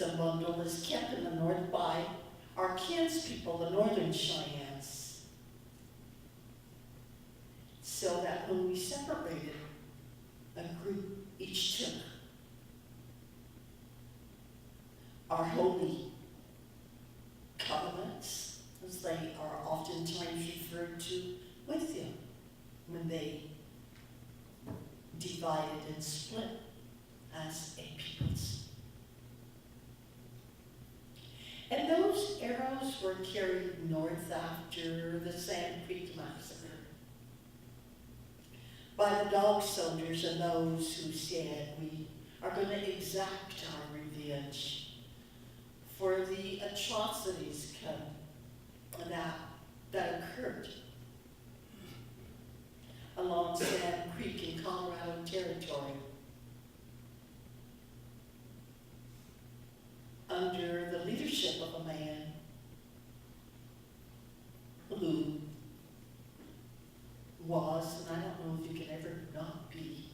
medicine bundle is kept in the north by our kinspeople, the northern Cheyennes, so that when we separated, a group each took our holy covenants, as they are oftentimes referred to, with them when they divided and split as a peoples. And those arrows were carried north after the Sand Creek Massacre by the dog soldiers and those who said, we are going to exact our revenge for the atrocities that occurred along Sand Creek in Colorado Territory under the leadership of a man who was, and I don't know if you can ever not be,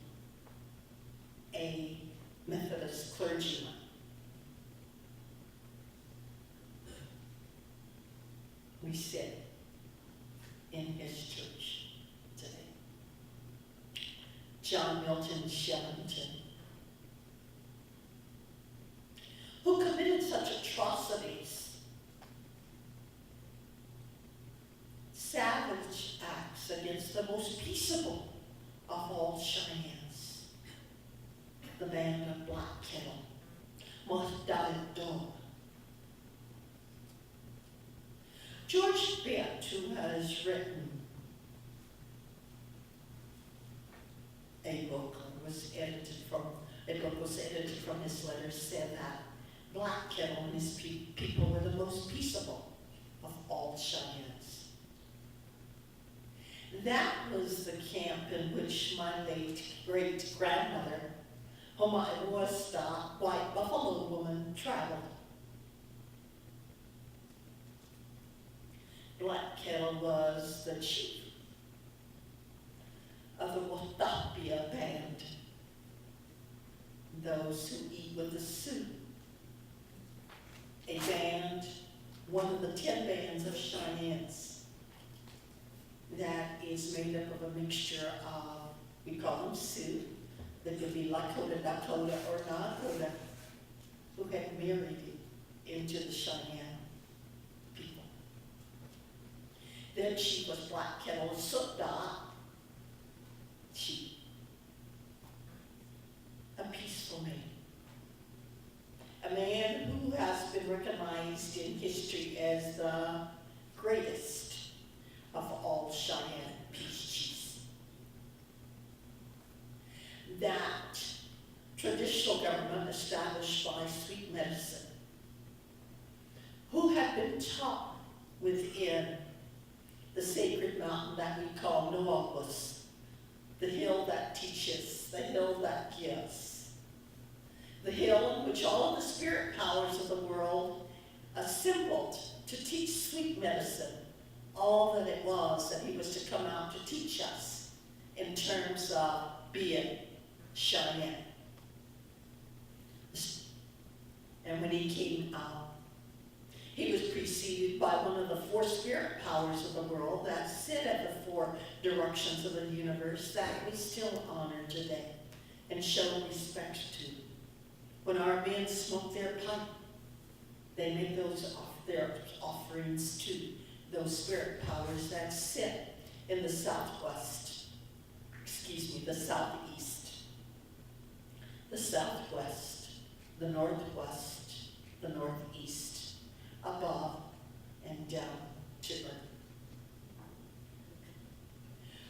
a Methodist clergyman. We sit in his church today. John Milton Shellington, who committed such atrocities, savage acts against the most peaceable of all Cheyennes, the band of Black Kettle, Mohdadidog. George Bett, who has written a book was edited from his letters, said that Black Kettle and his people were the most peaceable of all Cheyennes. That was the camp in which my late great-grandmother, whom I was the white buffalo woman, traveled. Black Kettle was the chief of the Watapia band, those who eat with the soup. A band, one of the 10 bands of Cheyennes, that is made up of a mixture of, we call them Sioux, that could be Lakota, Dakota, or Nakota, who had married into the Cheyenne people. Their chief was Black Kettle Sukda chief, a peaceful man. A man who has been recognized in history as the greatest of all Cheyenne peace chiefs. That traditional government established by sweet medicine, who had been taught within the sacred mountain that we call Noakus, the hill that teaches, the hill that gives, the hill in which all of the spirit powers of the world assembled to teach sweet medicine all that it was that he was to come out to teach us in terms of being Cheyenne. And when he came out, he was preceded by one of the 4 spirit powers of the world that sit at the 4 directions of the universe that we still honor today and show respect to. When our men smoke their pipe, they make their offerings to those spirit powers that sit in the southeast, the southwest, the northwest, the northeast, above and down to earth.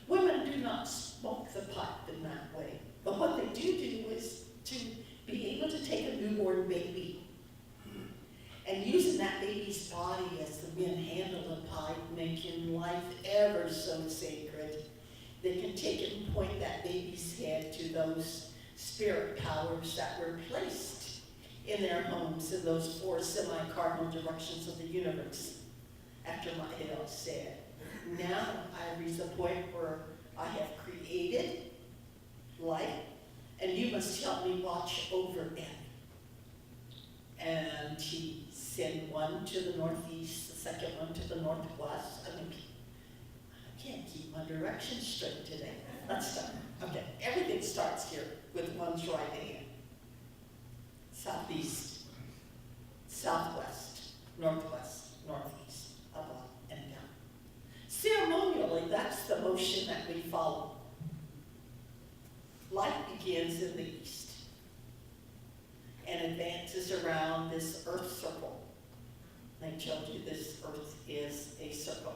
Women do not smoke the pipe in that way, but what they do is to be able to take a newborn baby and using that baby's body as the men handle the pipe, making life ever so sacred, they can take it and point that baby's head to those spirit powers that were placed in their homes in those 4 semi-cardinal directions of the universe. After my head said, now I reach the point where I have created life, and you must help me watch over it. and he sent one to the northeast, the second one to the northwest. I mean, I can't keep my directions straight today. Let's start. Okay, everything starts here with one's right hand. Southeast, southwest, northwest, northeast, up, and down. Ceremonially, that's the motion that we follow. Life begins in the east and advances around this earth circle. I told you this earth is a circle.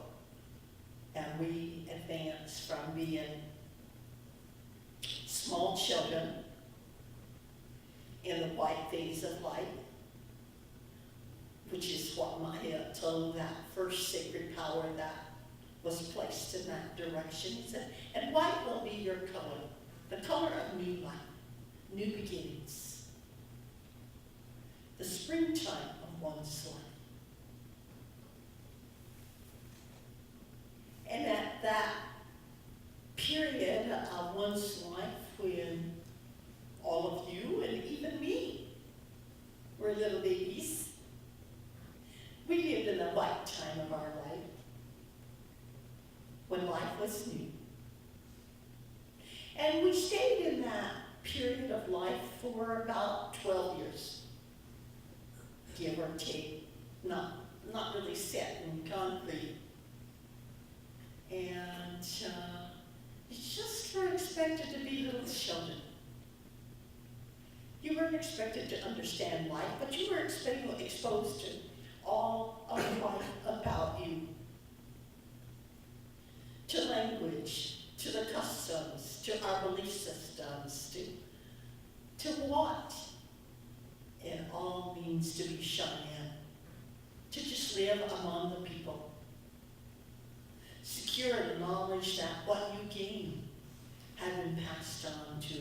And we advance from being small children in the white phase of life, which is what Maya told that first sacred power that was placed in that direction. He said, and white will be your color, the color of new life, new beginnings, the springtime of one's life. And at that period of one's life when all of you and even me were little babies, we lived in the white time of our life, when life was new. And we stayed in that period of life for about 12 years, give or take, not really set in concrete. And it's just we're expected to be little children. You weren't expected to understand life, but you were exposed to all of life about you. To language, to the customs, to our belief systems, to what it all means to be Cheyenne, to just live among the people. Secure in the knowledge that what you gain had been passed on to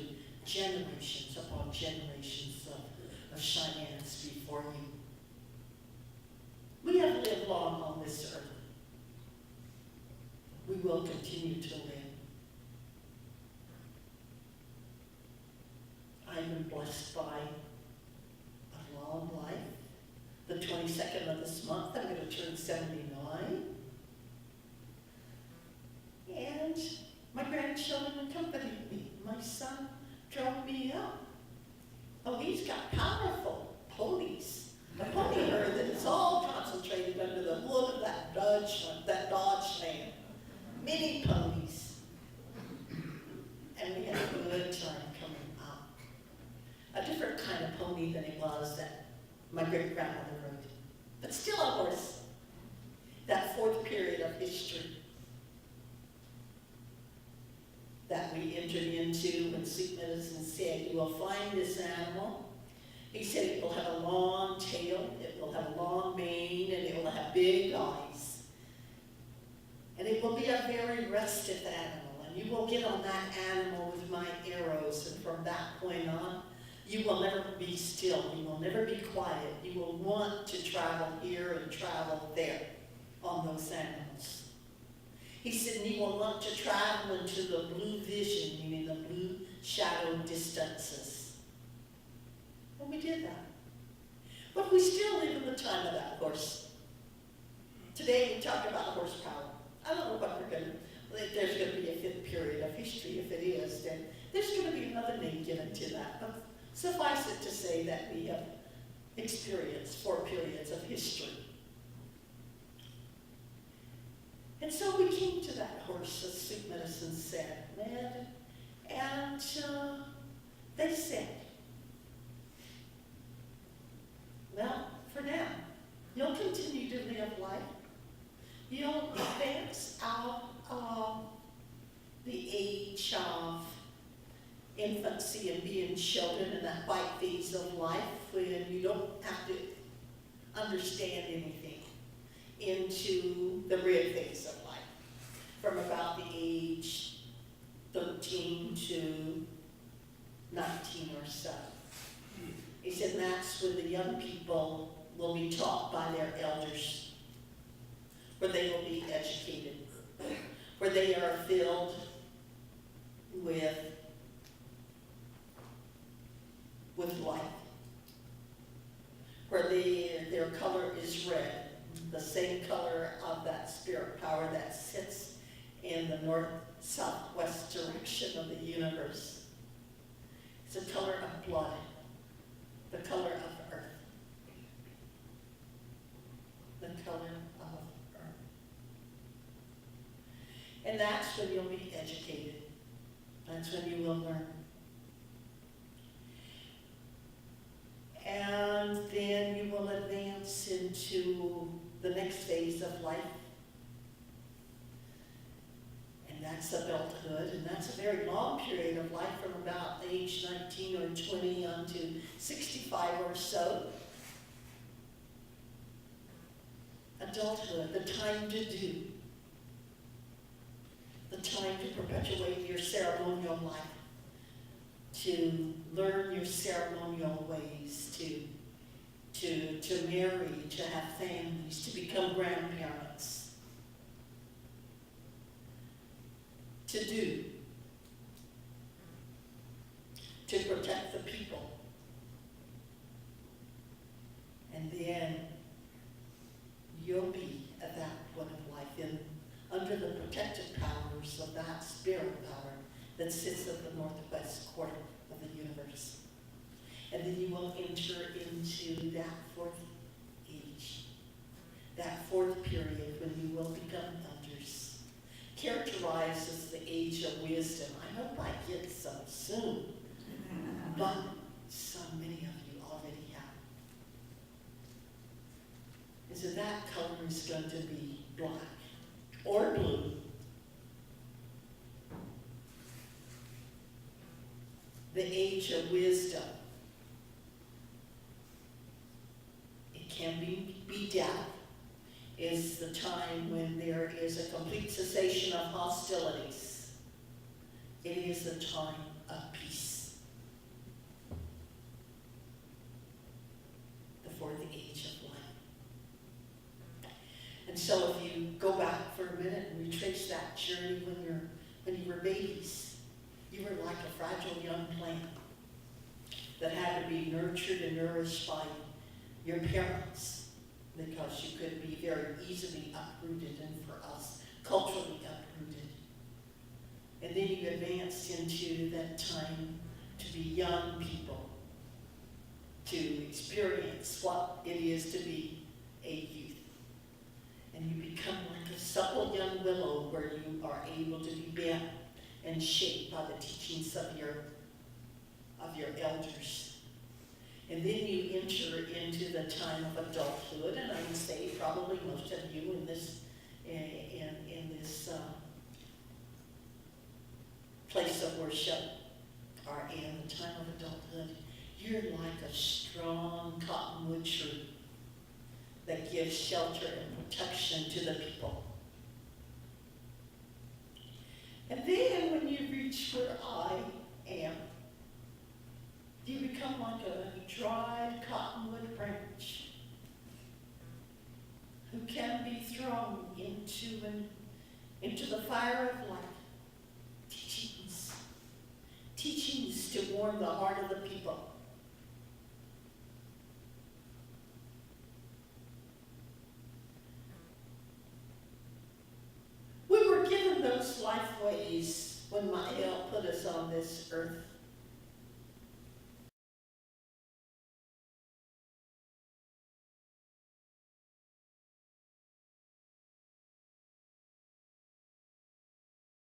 generations upon generations of Cheyennes before you. We have lived long on this earth. We will continue to live. I've been blessed by a long life. The 22nd of this month, I'm going to turn 79. And my grandchildren accompanied me. My son drove me up. Oh, he's got powerful ponies. A pony herd that is all concentrated under the hood of that Dodge Ram. Many ponies. And we had a good time coming up. A different kind of pony than it was that my great-grandmother rode. But still a horse. That fourth period of history that we entered into when Sweet Medicine said, you will find this animal. He said it will have a long tail, it will have a long mane, and it will have big eyes. And it will be a very restive animal, and you will get on that animal with my arrows, and from that point on, you will never be still, you will never be quiet. You will want to travel here and travel there on those animals. He said, and you will want to travel into the blue vision, meaning the blue shadow distances. And we did that. But we still live in the time of that horse. Today we talk about horsepower. I don't know what we're going to, if there's going to be a fifth period of history. If it is, then there's going to be another name given to that. But suffice it to say that we have experienced 4 periods of history. And so we came to that horse, as Sweet Medicine said, and they said, well, for now, you'll continue to live life. You'll advance out of the age of infancy and being children in that white phase of life when you don't have to understand anything, into the red phase of life, from about the age 13 to 19 or so. He said that's when the young people will be taught by their elders, where they will be educated, where they are filled with life, where their color is red, the same color of that spirit power that sits in the north-southwest direction of the universe. It's a color of blood, the color of earth, the color of earth. And that's when you'll be educated. That's when you will learn. And then you will advance into the next phase of life. And that's adulthood, and that's a very long period of life from about age 19 or 20 on to 65 or so. Adulthood, the time to do. The time to perpetuate your ceremonial life, to learn your ceremonial ways, to marry, to have families, to become grandparents, to do, to protect the people. And then you'll be at that point of life under the protective powers of that spirit power that sits at the northwest corner of the universe. And then you will enter into that fourth age, that fourth period when you will become elders, characterized as the age of wisdom. I hope I get some soon, but so many of you already have. And so that color is going to be black or blue. The age of wisdom. It can be death, is the time when there is a complete cessation of hostilities. It is a time of peace. The fourth age of life. And so if you go back for a minute and retrace that journey when you were babies, you were like a fragile young plant that had to be nurtured and nourished by your parents because you could be very easily uprooted, and for us, culturally uprooted. And then you advanced into that time to be young people, to experience what it is to be a youth. And you become like a supple young willow where you are able to be bent and shaped by the teachings of your elders. And then you enter into the time of adulthood, and I would say probably most of you in this place of worship are in the time of adulthood. You're like a strong cottonwood tree that gives shelter and protection to the people. And then when you reach where I am, you become like a dried cottonwood branch who can be thrown into the fire of life. Teachings to warm the heart of the people. We were given those life ways when Mael put us on this earth.